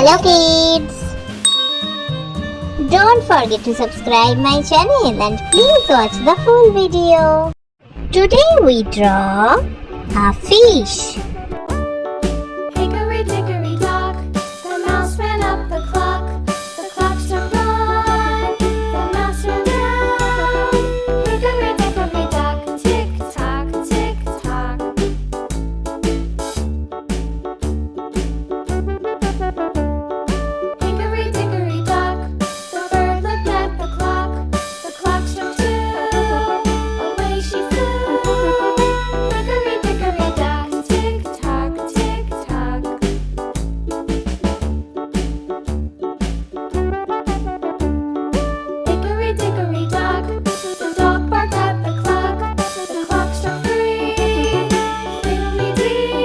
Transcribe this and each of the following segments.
Hello kids! Don't forget to subscribe my channel and please watch the full video. Today we draw a fish. Hickory dickory dock, the mouse ran up the clock. The clock struck one, the mouse ran down. Hickory dickory dock, tick tock, tick tock. Hickory dickory dock, the bird looked at the clock. The clock struck two, away she flew. Hickory dickory dock, tick tock, tick tock. Hickory dickory dock, the dog barked at the clock. The clock struck three, fiddly-dee.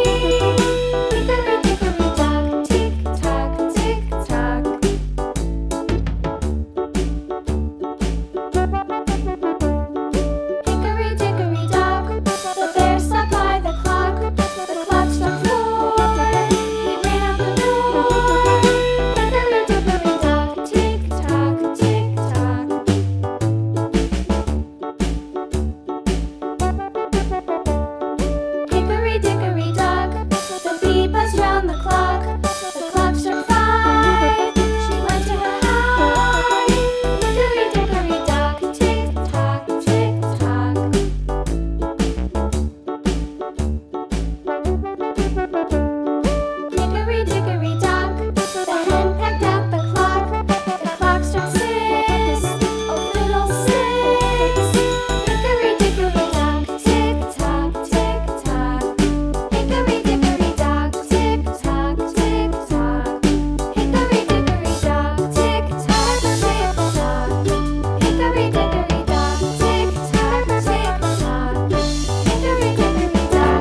Hickory dickory dock, tick tock, tick tock. Hickory dickory dock, the bear sat by the clock. The clock struck four, he ran out the door. Hickory dickory dock, tick tock, tick tock. Hickory dickory dock, the bee buzzed round the clock. The clock struck five, she went to her hive. Hickory dickory dock, tick tock, tick tock. Hickory dickory dock, the hen pecked at the clock. The clock struck six, oh fiddle-sticks. Hickory dickory dock, tick tock, tick tock. Hickory dickory dock, tick tock, tick tock. Hickory dickory dock, tick tock, tick tock. Hickory dickory dock, tick tock, tick tock. Hickory dickory dock.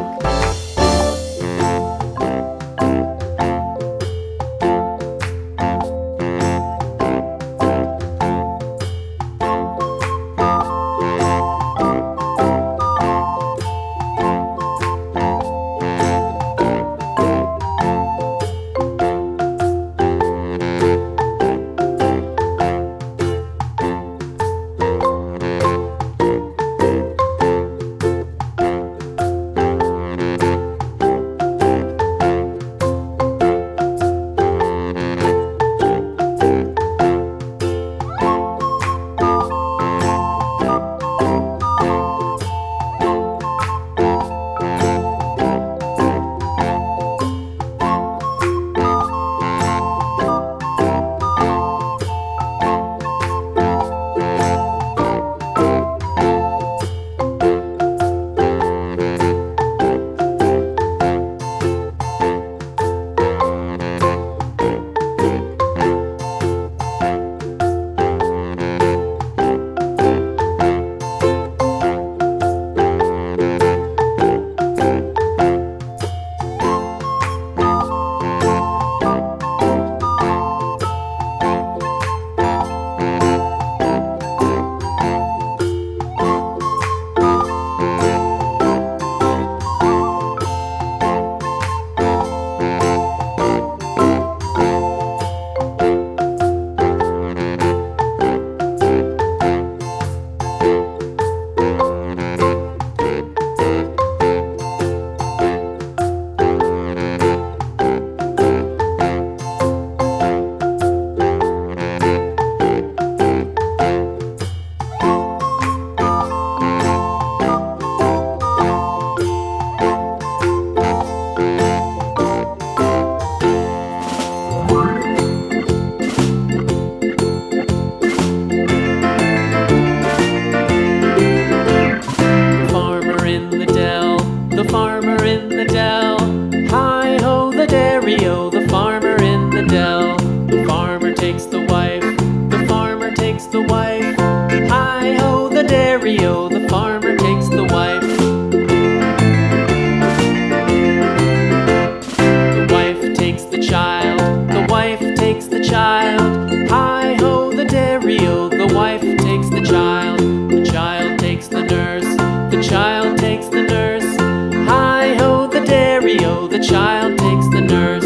The farmer in the dell. Hi-ho, the dairy-o, the farmer in the dell. The farmer takes the wife, the farmer takes the wife. Hi-ho, the dairy-o, the farmer takes the wife. The wife takes the child, the wife takes the child. Hi-ho, the dairy-o, the wife takes the child. The child takes the nurse, the child takes the nurse. Hi-ho, the dairy-o, the child takes the nurse.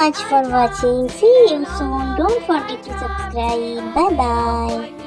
much for watching. See you soon. Don't forget to subscribe. Bye bye.